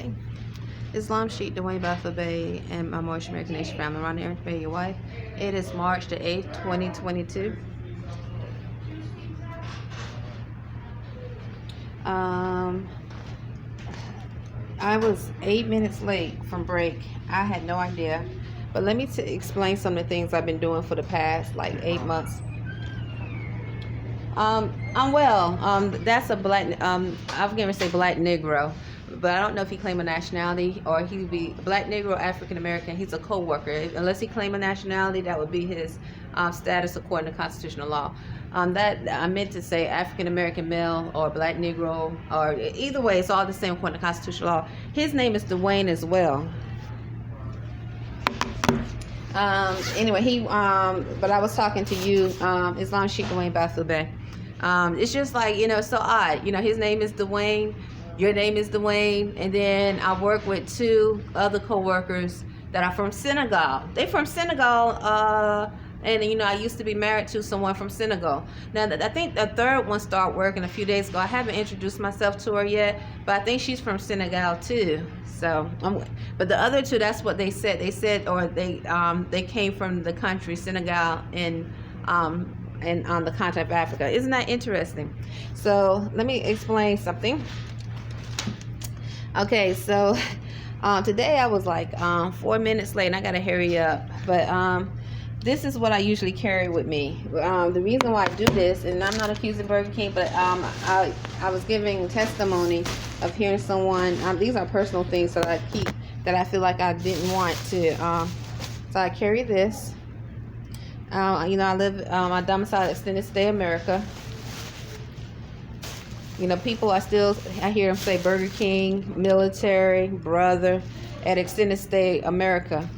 Okay. Islam Sheikh, Dwayne Bey, and my Moorish American Nation family around Arrington-Bey, your wife. It is March the 8th, 2022. I was 8 minutes late from break. I had no idea. But let me explain some of the things I've been doing for the past like 8 months. I'm well. That's a black. I was going to say black Negro, but I don't know if he claim a nationality or he'd be black Negro, African American. He's a co-worker. Unless he claim a nationality, that would be his status according to constitutional law. That I meant to say African American male or black Negro, or either way, it's all the same according to constitutional law. His name is Dwayne as well. Anyway, but I was talking to you, Islam Sheikh Dwayne Bey. It's just like, so odd. His name is Dwayne, your name is Dwayne, and then I work with two other co-workers that are from Senegal. They're from Senegal, and I used to be married to someone from Senegal. Now, I think the third one started working a few days ago. I haven't introduced myself to her yet, but I think she's from Senegal too. So, but the other two, that's what they said. They said, or they came from the country Senegal and on the continent of Africa. Isn't that interesting? So let me explain something. Okay, so today I was like 4 minutes late, and I gotta hurry up. But this is what I usually carry with me. The reason why I do this, and I'm not accusing Burger King, but I was giving testimony of hearing someone. These are personal things that I keep that I feel like I didn't want to. So I carry this. I live my domicile extended stay America. People are still, I hear them say Burger King, military, brother, at extended stay America.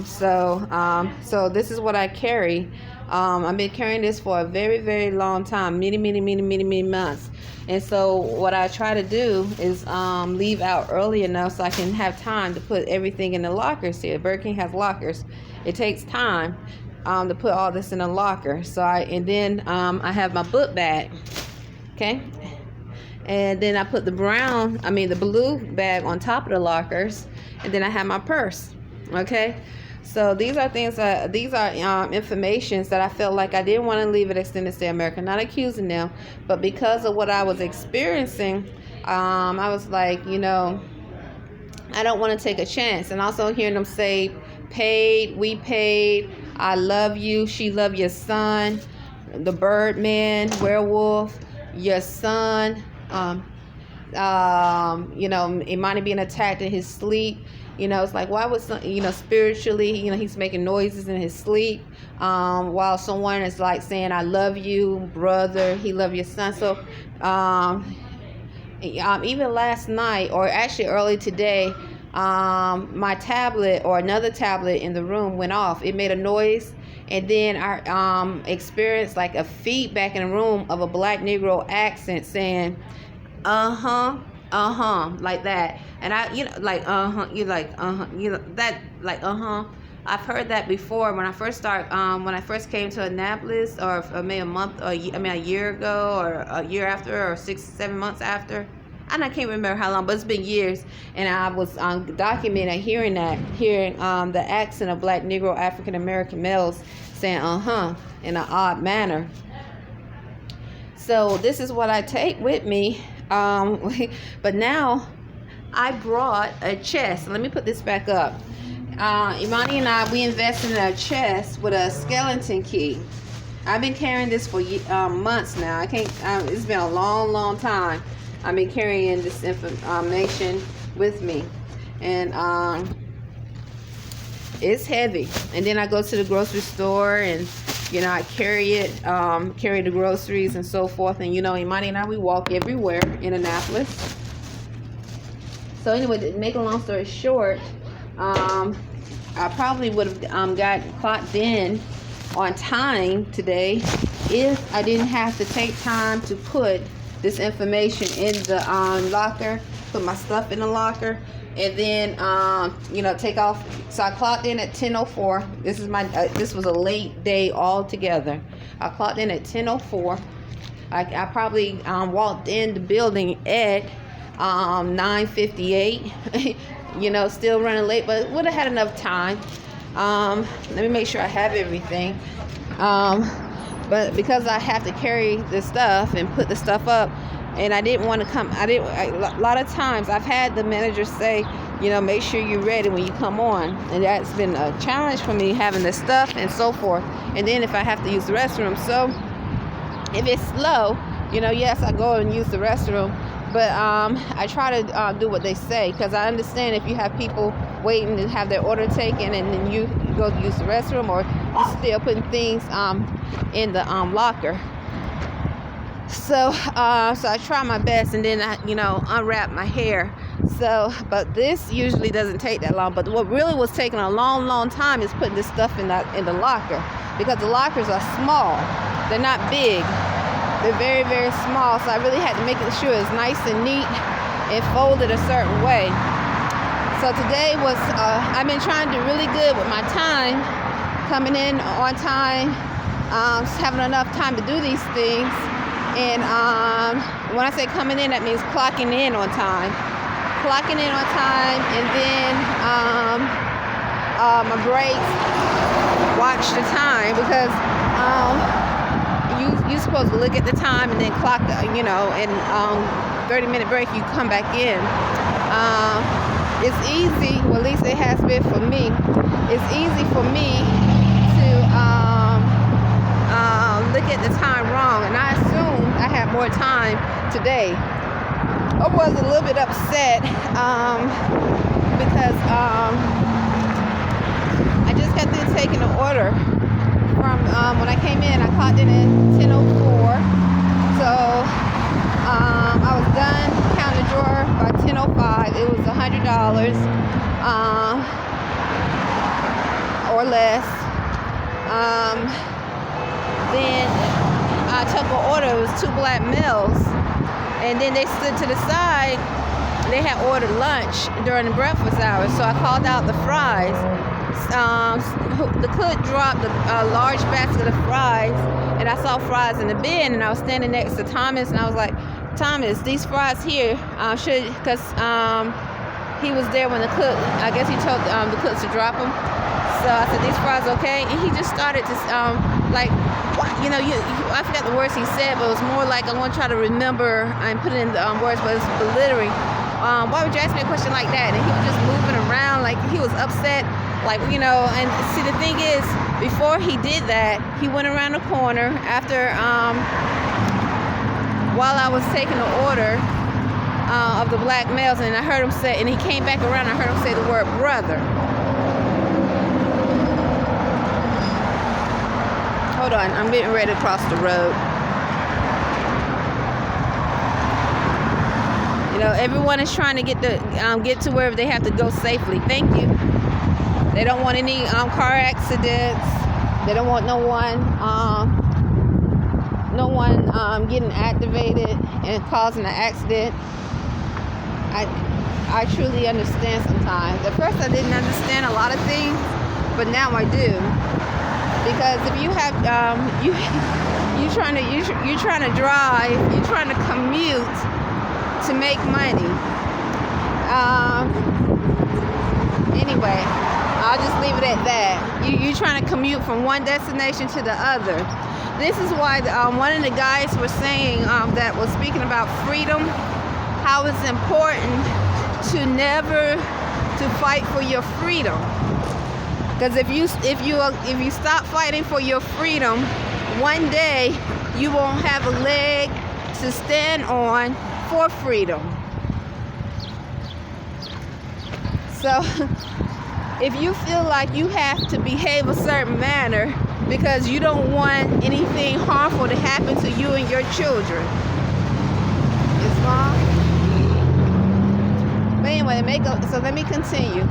So this is what I carry. I've been carrying this for a very, very long time, many months. And so what I try to do is leave out early enough so I can have time to put everything in the lockers here. Burger King has lockers. It takes time to put all this in a locker. So I have my book bag. Okay. And then I put the blue bag on top of the lockers, and then I have my purse. Okay, so these are things informations that I felt like I didn't want to leave at Extended Stay America. Not accusing them, but because of what I was experiencing, I was like, I don't want to take a chance. And also hearing them say, paid, we paid, I love you, she love your son, the Birdman, werewolf, your son, Imani being attacked in his sleep. It's like, why would spiritually, he's making noises in his sleep, while someone is like saying, I love you, brother, he love your son. So, even last night, or actually early today, my tablet or another tablet in the room went off. It made a noise, and then I experienced like a feedback in the room of a black Negro accent saying, like that. And I've heard that before when I first came to Annapolis, or maybe a year ago, or a year after, or 6-7 months after. And I can't remember how long, but it's been years. And I was documenting hearing the accent of black Negro African American males saying in an odd manner. So this is what I take with me. But now I brought a chest. Let me put this back up. Imani and we invested in a chest with a skeleton key. I've been carrying this for months now. It's been a long time. I've been carrying this information with me, and it's heavy. And then I go to the grocery store, and I carry it, carry the groceries and so forth. And Imani and we walk everywhere in Annapolis. So anyway, to make a long story short, I probably would have got clocked in on time today if I didn't have to take time to put this information in the locker, put my stuff in the locker, and then take off. So I clocked in at 10:04. This was a late day altogether. I clocked in at 10:04. I probably walked in the building at 9:58. You know, still running late, but would have had enough time. Let me make sure I have everything. But because I have to carry the stuff and put the stuff up, and I didn't want to come, a lot of times I've had the manager say, you know, make sure you're ready when you come on. And that's been a challenge for me, having the stuff and so forth. And then if I have to use the restroom. So if it's slow, you know, yes, I go and use the restroom. But I try to do what they say, because I understand if you have people waiting to have their order taken and then you go to use the restroom, or you're still putting things in the locker. So I try my best, and then I, you know, unwrap my hair. So, but this usually doesn't take that long. But what really was taking a long time is putting this stuff in the locker, because the lockers are small. They're not big. They're very, very small, so I really had to make sure it's nice and neat and folded a certain way. So today was, I've been trying to do really good with my time, coming in on time, having enough time to do these things. And when I say coming in, that means clocking in on time. Clocking in on time, and then my breaks, watch the time, because you're supposed to look at the time and then clock, you know, and 30-minute break, you come back in. It's easy, well, at least it has been for me. It's easy for me to look at the time wrong, and I assumed I had more time today. I was a little bit upset because I just got through taking an order from when I came in. I clocked in at 10:04, so I was done counting the drawer by 10:05. It was $100 or less. Then I took an order. It was 2 black males, and then they stood to the side. They had ordered lunch during the breakfast hours, so I called out the fries. The cook dropped a large basket of fries, and I saw fries in the bin, and I was standing next to Thomas, and I was like, Thomas, these fries here because he was there when the cook, I guess he told the cooks to drop them. So I said, these fries okay? And he just started to like, you know, I forgot the words he said, but it was more like, I want to try to remember and put it in the words, but it's belittling. Why would you ask me a question like that? And he was just moving around like he was upset, like, you know. And see, the thing is, before he did that, he went around the corner after, while I was taking the order of the black males, and I heard him say, and he came back around, and I heard him say the word brother. Hold on, I'm getting ready to cross the road. You know, everyone is trying to get to wherever they have to go safely. Thank you. They don't want any car accidents. They don't want no one getting activated and causing an accident. I truly understand sometimes. At first, I didn't understand a lot of things, but now I do. Because if you have you're trying to drive, you're trying to commute to make money. Anyway, I'll just leave it at that. You're trying to commute from one destination to the other. This is why one of the guys was saying that was speaking about freedom, how it's important to never to fight for your freedom. Because if you stop fighting for your freedom, one day you won't have a leg to stand on for freedom. So if you feel like you have to behave a certain manner because you don't want anything harmful to happen to you and your children, it's wrong. But anyway, so let me continue.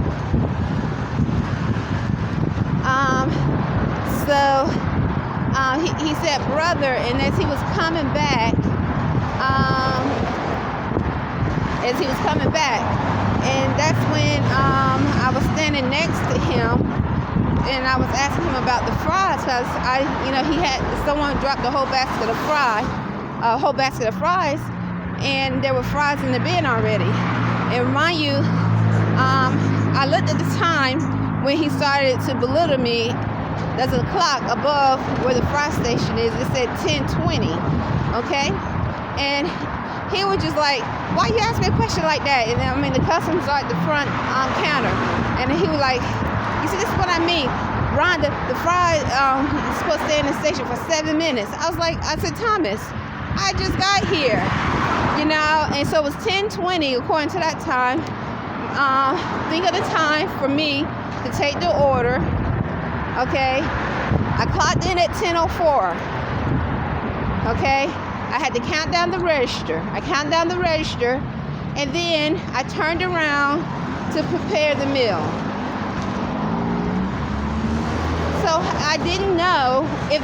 He said brother, and as he was coming back, and that's when I was standing next to him, and I was asking him about the fries, because someone dropped a whole basket of fries, and there were fries in the bin already. And remind you, I looked at the time when he started to belittle me. There's a clock above where the fry station is. It said 10:20, okay? And he was just like, why you ask me a question like that? And I mean, the customers are at the front counter. And he was like, you see, this is what I mean. Rhonda, the fry is supposed to stay in the station for 7 minutes. I said, Thomas, I just got here, you know? And so it was 10:20 according to that time. Think of the time for me to take the order, okay? I clocked in at 10:04, okay? I had to count down the register. And then I turned around to prepare the meal. So I didn't know if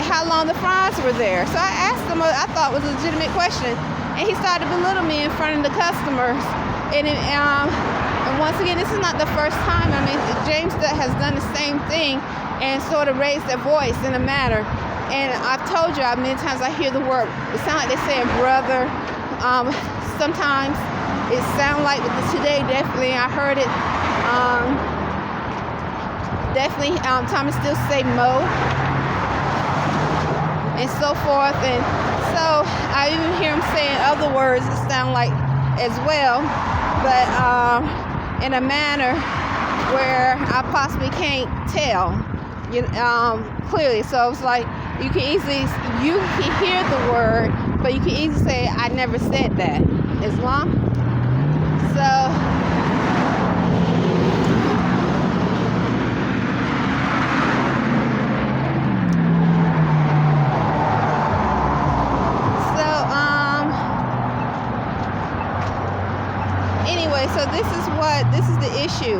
how long the fries were there. So I asked him what I thought was a legitimate question, and he started belittling me in front of the customers. And once again, this is not the first time. I mean, James has done the same thing and sort of raised their voice in a manner. And I've told you many times I hear the word, it sounds like they're saying brother. Sometimes it sounds like with the today, definitely I heard it. Definitely Thomas still say Mo and so forth. And so I even hear him saying other words that sound like as well, but in a manner where I possibly can't tell clearly. So it's like you can hear the word, but you can easily say I never said that. Islam. Anyway, so this is the issue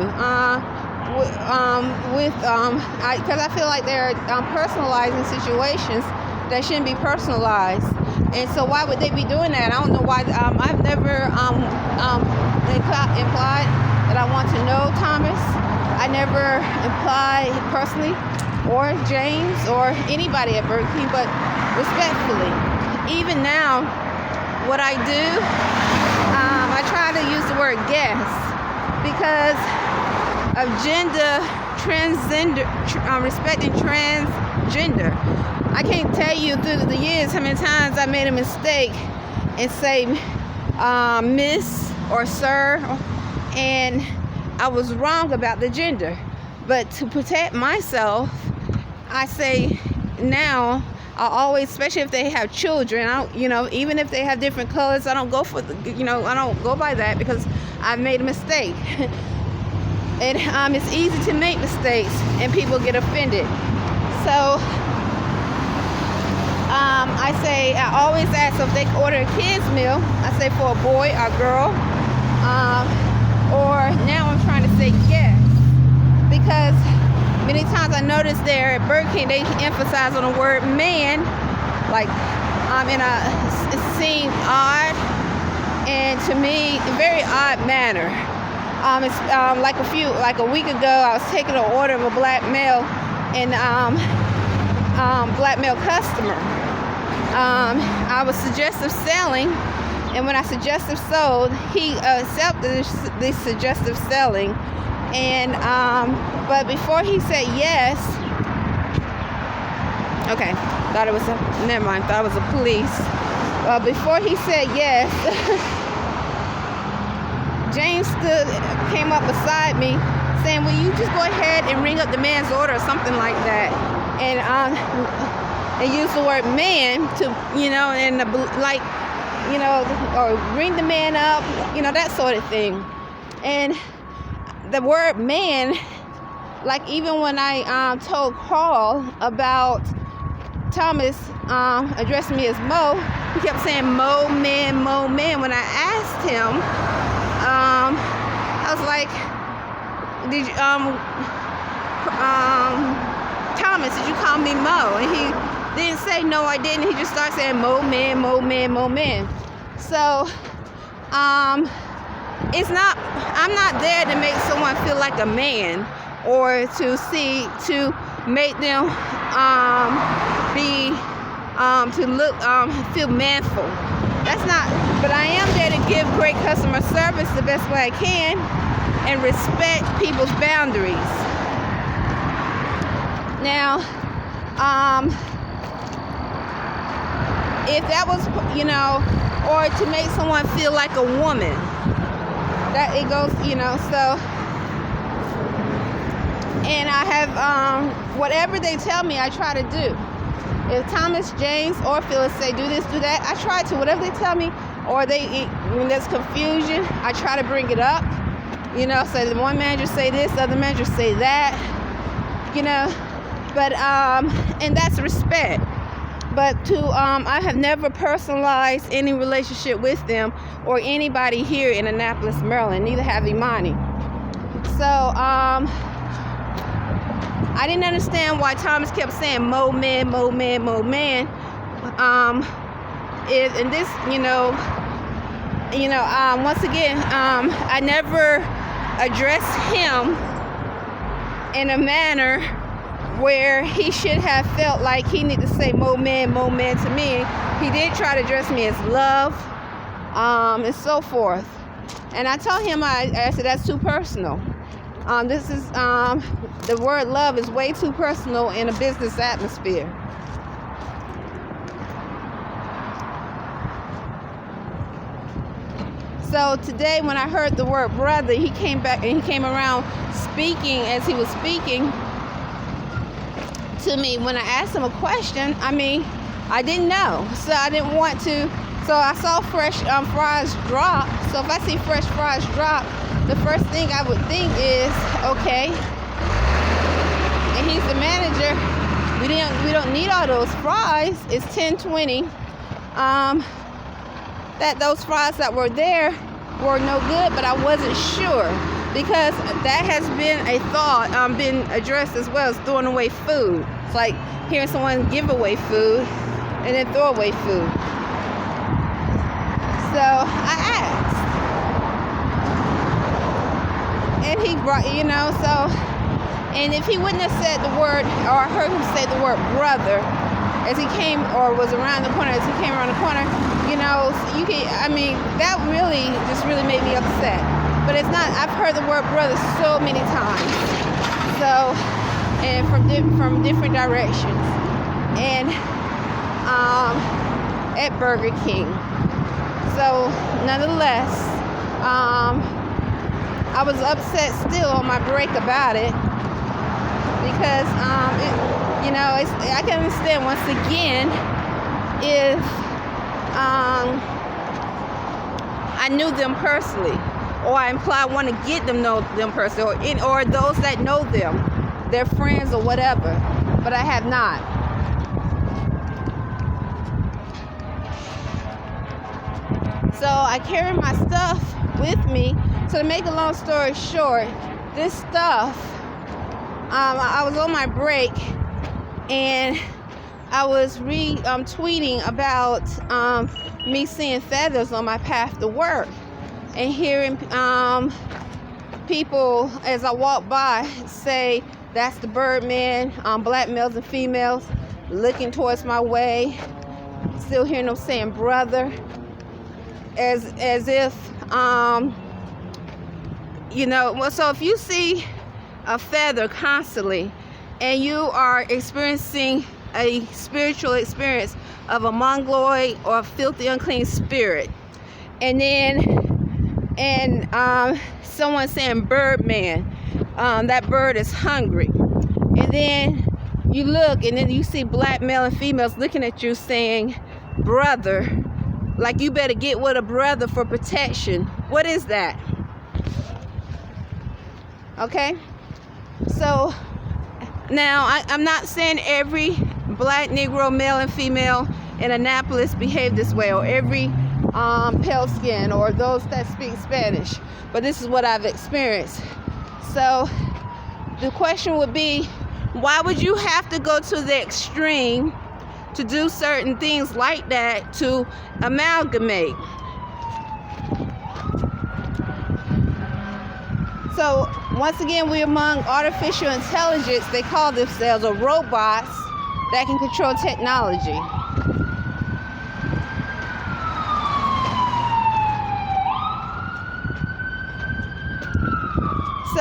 because I feel like they're personalizing situations that shouldn't be personalized. And so why would they be doing that? I don't know why. I've never implied that I want to know Thomas. I never implied personally, or James, or anybody at Burger King, but respectfully. Even now, what I do, I try to use the word guest because of respecting transgender. I can't tell you through the years how many times I made a mistake and say miss or sir, and I was wrong about the gender. But to protect myself, I say now, I always, especially if they have children, even if they have different colors, I don't go for I don't go by that because I've made a mistake. And it's easy to make mistakes and people get offended. So I always ask if they order a kid's meal. I say for a boy or girl. Or now I'm trying to say yes. Because many times I notice there at Burger King, they emphasize on the word man. Like, it seemed odd. And to me, a very odd manner. It's like a week ago, I was taking an order of a black male and black male customer. I was suggestive selling, and when I suggestive sold, he accepted the suggestive selling. And but before he said yes, okay, thought it was thought it was a police. Before he said yes, James came up beside me saying, will you just go ahead and ring up the man's order or something like that, and use the word man to, or ring the man up, that sort of thing. And the word man, like even when I told Carl about Thomas addressing me as Mo, he kept saying Mo man, Mo man. When I asked him, I was like, did you, Thomas, did you call me Mo? And he didn't say no, I didn't. He just started saying Mo man, Mo man, Mo man. So, I'm not there to make someone feel like a man or to make them feel manful. That's not, but I am there to give great customer service the best way I can and respect people's boundaries. Now, if that was, or to make someone feel like a woman, that it goes, so, and I have, whatever they tell me, I try to do. If Thomas, James, or Phyllis say do this, do that, I try to. Whatever they tell me, or when there's confusion, I try to bring it up. So the one manager say this, the other manager say that. But and that's respect. But I have never personalized any relationship with them or anybody here in Annapolis, Maryland. Neither have Imani. So I didn't understand why Thomas kept saying mo man, mo man, mo man. And this, once again, I never addressed him in a manner where he should have felt like he needed to say mo man to me. He did try to address me as love, and so forth. And I told him, I said, that's too personal. This is, the word love is way too personal in a business atmosphere. So today when I heard the word brother, he came back and he came around speaking as he was speaking to me. When I asked him a question, I didn't know. So I didn't want to. So I saw fresh fries drop. So if I see fresh fries drop, the first thing I would think is, okay, and he's the manager, we don't need all those fries. It's 10:20. That those fries that were there were no good, but I wasn't sure, because that has been a thought been addressed as well as throwing away food. It's like hearing someone give away food and then throw away food. So I asked, and he brought, and if he wouldn't have said the word, or I heard him say the word brother as he came, or was around the corner, as he came around the corner, that really made me upset. But it's not, I've heard the word brother so many times. So, and from different directions. And at Burger King. So, nonetheless, I was upset still on my break about it, because I can understand once again if I knew them personally, or I imply I want to get them know them personally, or those that know them, their friends or whatever, but I have not. So I carry my stuff with me. So to make a long story short, this stuff, I was on my break and I was tweeting about me seeing feathers on my path to work, and hearing people as I walk by say, that's the Birdman, black males and females looking towards my way, still hearing them saying brother, as if so if you see a feather constantly and you are experiencing a spiritual experience of a mongoloid or a filthy unclean spirit, and someone saying Birdman, that bird is hungry, and then you look and then you see black male and females looking at you saying brother, like you better get with a brother for protection. What is that? Okay, so now I'm not saying every black, Negro, male and female in Annapolis behave this way, or every pale skin, or those that speak Spanish, but this is what I've experienced. So the question would be, why would you have to go to the extreme to do certain things like that, to amalgamate? So once again, we're among artificial intelligence. They call themselves robots that can control technology.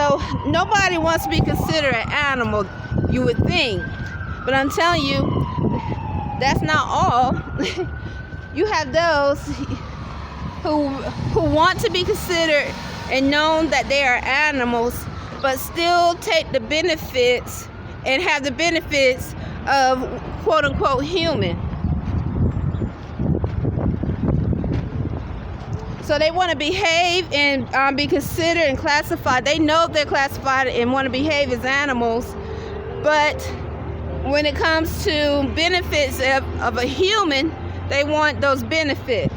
So nobody wants to be considered an animal, you would think. But I'm telling you, that's not all. You have those who want to be considered and known that they are animals, but still take the benefits and have the benefits of quote unquote human. So they want to behave and be considered and classified. They know they're classified and want to behave as animals, but when it comes to benefits of a human, they want those benefits.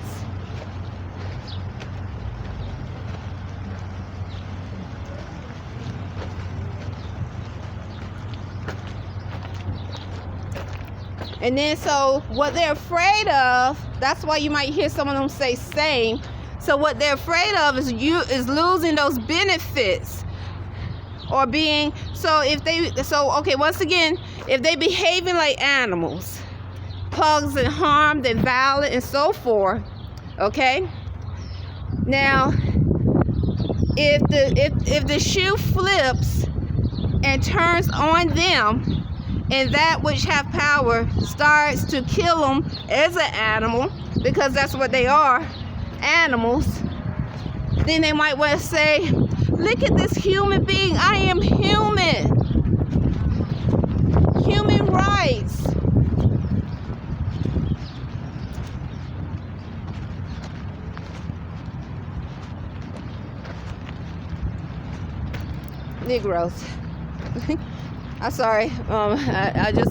And then so what they're afraid of, that's why you might hear some of them say same. So what they're afraid of is losing those benefits or being, once again, if they behaving like animals, pugs and harmed and violent and so forth, okay? Now, if the shoe flips and turns on them, and that which have power starts to kill them as an animal, because that's what they are, animals, then they might want to say, look at this human being, I am human. Human rights. Negroes. I'm sorry.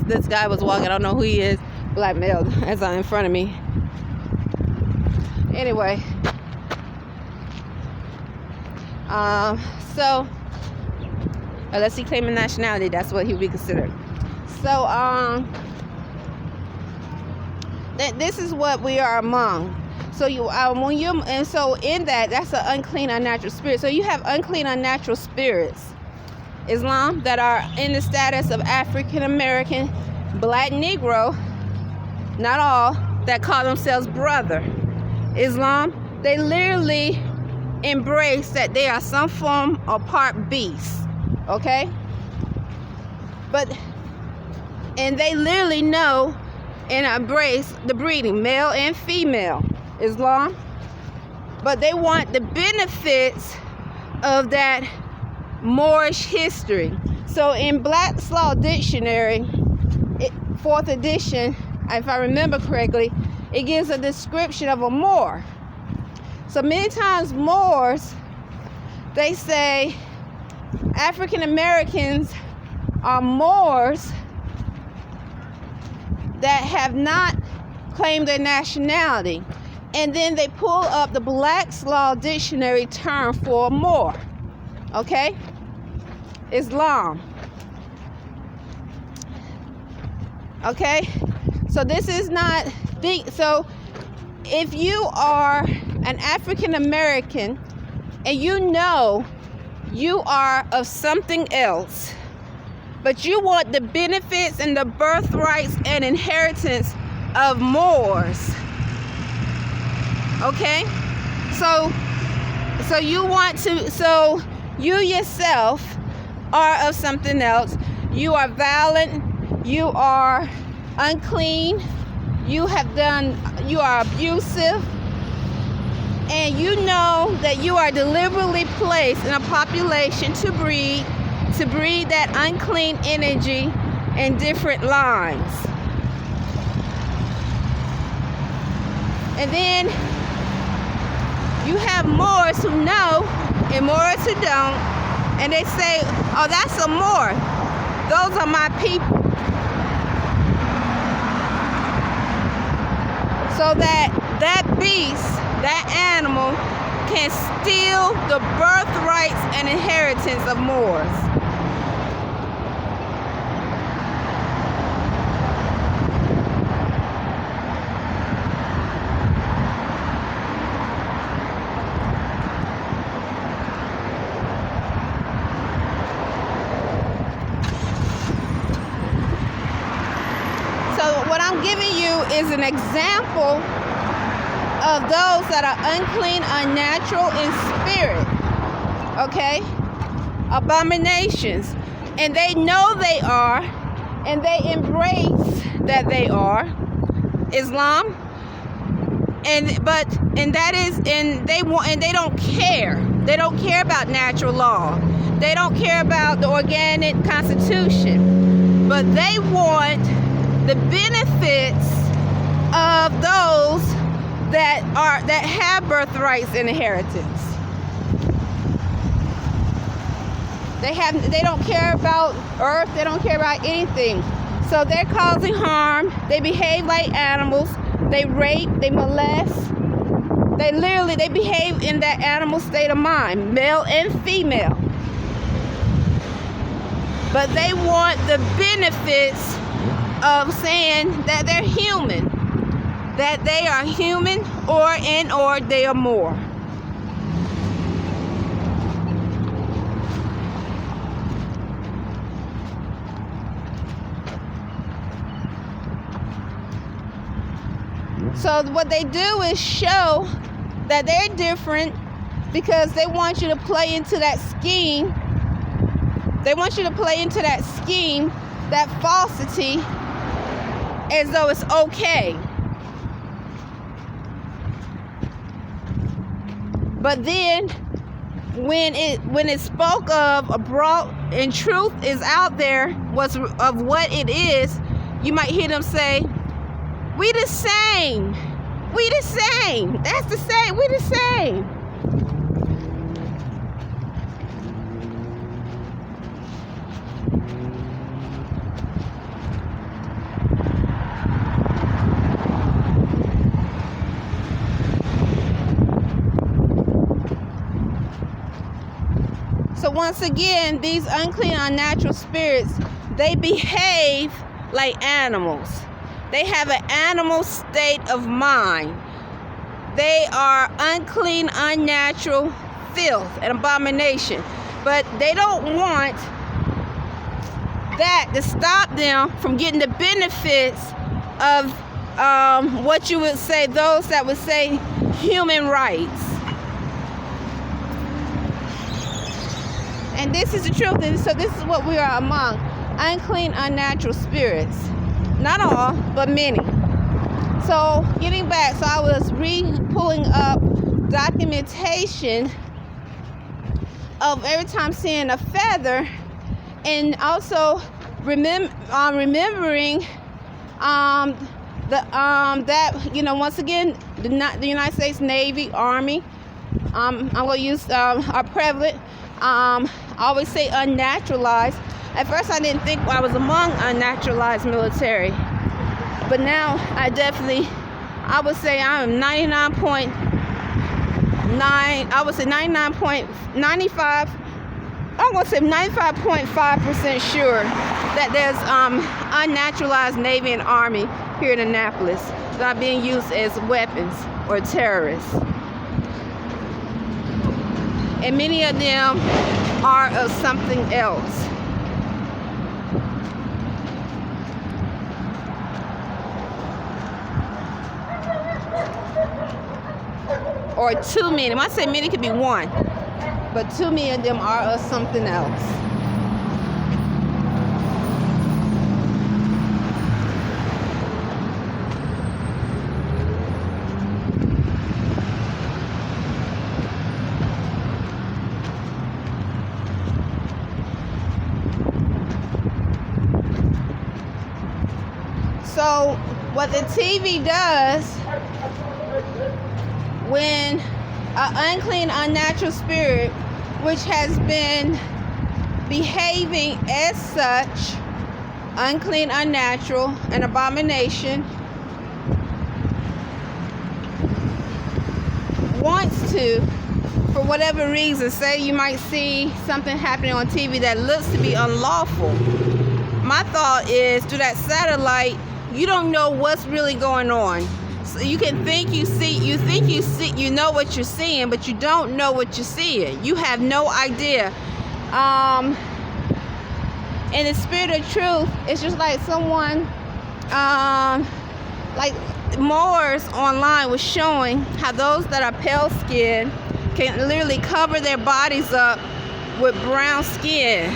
This guy was walking. I don't know who he is. Black male, as I'm in front of me. Anyway. Unless he claiming nationality, that's what he would be considered. So, this is what we are among. So in that's an unclean, unnatural spirit. So you have unclean, unnatural spirits. Islam that are in the status of African American, black Negro, not all, that call themselves brother. Islam, they literally embrace that they are some form or part beast, okay? And they literally know and embrace the breeding, male and female, Islam. But they want the benefits of that Moorish history. So in Black's Law Dictionary, 4th edition, if I remember correctly, it gives a description of a Moor. So many times Moors, they say African Americans are Moors that have not claimed their nationality. And then they pull up the Black's Law Dictionary term for a Moor. Okay? Islam. Okay? So this is not so if you are an African American and you know you are of something else, but you want the benefits and the birthrights and inheritance of Moors. Okay? So you want to, so you yourself are of something else. You are violent, you are unclean, you are abusive, and you know that you are deliberately placed in a population to breed that unclean energy in different lines. And then you have Moors who know and Moors who don't, and they say, oh, that's a Moor. Those are my people. So that beast, that animal, can steal the birthrights and inheritance of Moors. What I'm giving you is an example of those that are unclean, unnatural in spirit. Okay? abominations, and they know they are, and they embrace that they are Islam, and they don't care. They don't care about natural law. They don't care about the organic constitution, but they want the benefits of those that have birthrights and inheritance. They don't care about earth. They don't care about anything. So they're causing harm. They behave like animals. They rape. They molest. They behave in that animal state of mind, male and female. But they want the benefits of saying that they're human, that they are human, or they are more. So what they do is show that they're different because they want you to play into that scheme. They want you to play into that scheme, that falsity, as though it's okay. But then when it spoke of brought and truth is out there of what it is, you might hear them say, we the same. We the same. That's the same. We the same. So once again, these unclean, unnatural spirits, they behave like animals. They have an animal state of mind. They are unclean, unnatural filth and abomination. But they don't want that to stop them from getting the benefits of what you would say, those that would say human rights. And this is the truth. And so this is what we are among. Unclean, unnatural spirits. Not all, but many. So getting back, so I was pulling up documentation of every time seeing a feather, and also remembering that once again the United States Navy, Army. I'm gonna use are prevalent. I always say unnaturalized. At first, I didn't think I was among unnaturalized military, but now I would say I am 99.9. I would say 99.95. I'm gonna say 95.5% sure that there's unnaturalized Navy and Army here in Annapolis that are being used as weapons or terrorists, and many of them are of something else. Or too many. When I say many, it could be one, but too many of them are of something else. So what the TV does, when an unclean, unnatural spirit, which has been behaving as such, unclean, unnatural, an abomination, wants to, for whatever reason, say you might see something happening on TV that looks to be unlawful. My thought is, through that satellite, you don't know what's really going on. So you can think you see, you know what you're seeing, but you don't know what you're seeing. You have no idea. In the spirit of truth, it's just like someone, like Moors online was showing how those that are pale skinned can literally cover their bodies up with brown skin.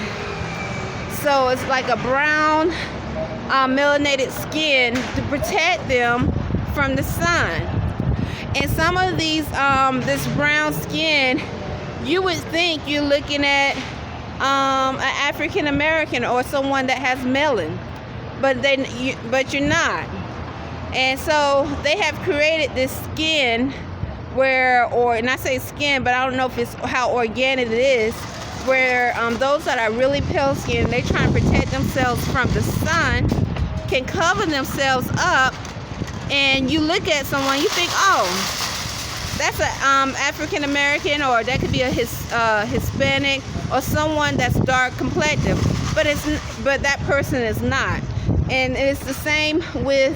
So it's like a brown melanated skin to protect them from the sun. And some of these, this brown skin, you would think you're looking at an African American or someone that has melanin, but you're not. And so they have created this skin and I say skin, but I don't know if it's how organic it is, where those that are really pale skinned, they try and protect themselves from the sun, can cover themselves up, and you look at someone, you think, oh, that's an African American, or that could be a Hispanic, or someone that's dark complected, but that person is not. And it's the same with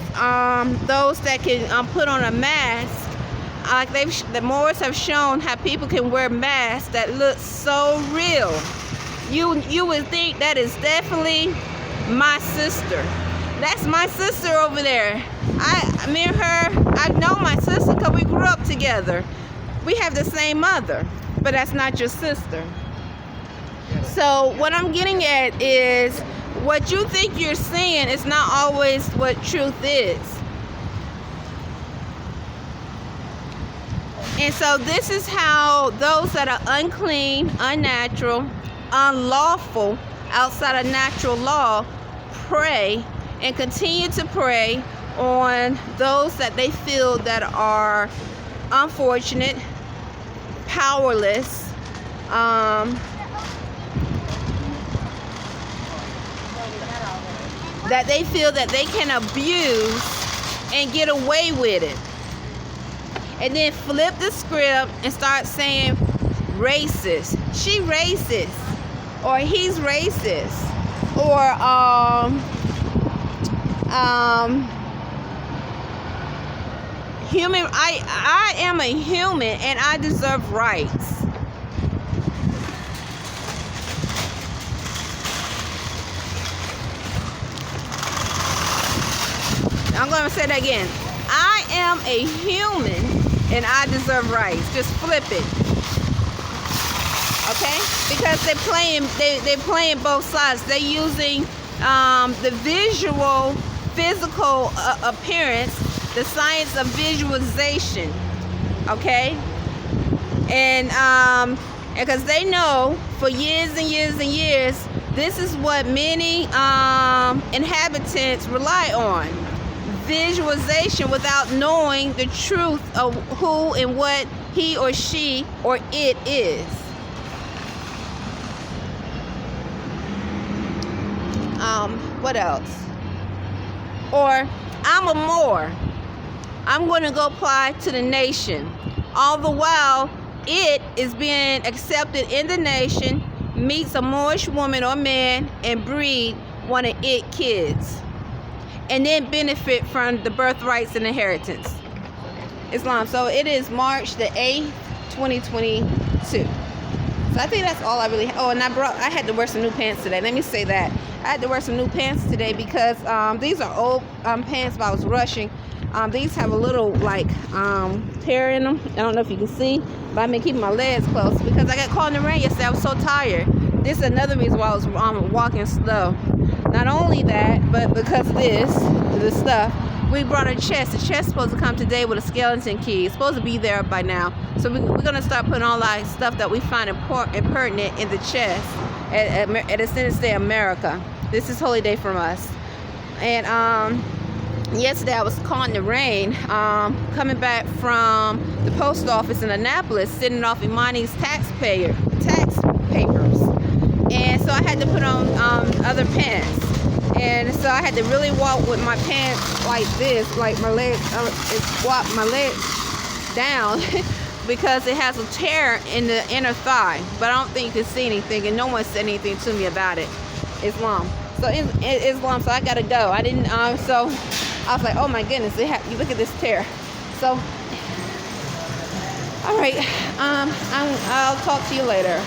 those that can put on a mask. Like the Moors have shown how people can wear masks that look so real. You would think that is definitely my sister. That's my sister over there. Me and her, I know my sister because we grew up together. We have the same mother, but that's not your sister. So what I'm getting at is, what you think you're seeing is not always what truth is. And so this is how those that are unclean, unnatural, unlawful, outside of natural law, pray and continue to prey on those that they feel that are unfortunate, powerless, that they feel that they can abuse and get away with it. And then flip the script and start saying racist. She racist. Or he's racist. Or human. I am a human and I deserve rights. I'm going to say that again. I am a human and I deserve rights. Just flip it. Okay? Because they're playing both sides. They're using the visual, physical appearance, the science of visualization. Okay? And because they know for years and years and years, this is what many inhabitants rely on. Visualization without knowing the truth of who and what he or she or it is. What else? Or I'm a Moor. I'm going to go apply to the nation. All the while, it is being accepted in the nation, meets a Moorish woman or man, and breed one of it kids. And then benefit from the birthrights and inheritance. Islam. So it is March the 8th, 2022. So I think that's all I really. And I had to wear some new pants today. Let me say that. I had to wear some new pants today because these are old pants, but I was rushing. These have a little tear in them. I don't know if you can see, but I've been keeping my legs closed because I got caught in the rain yesterday. I was so tired. This is another reason why I was walking slow. Not only that, but because of this stuff, we brought a chest. The chest is supposed to come today with a skeleton key. It's supposed to be there by now. So we're going to start putting all our stuff that we find important pertinent in the chest at Ascendance Day America. This is Holy Day from us. And yesterday I was caught in the rain, coming back from the post office in Annapolis, sending off Imani's tax papers. And so I had to put on other pants. And so I had to really walk with my pants like this, like my legs, walk my legs down because it has a tear in the inner thigh. But I don't think you can see anything, and no one said anything to me about it. Islam. So Islam, so I gotta go. I didn't, so I was like, oh my goodness, you look at this tear. So, all right, I'll talk to you later.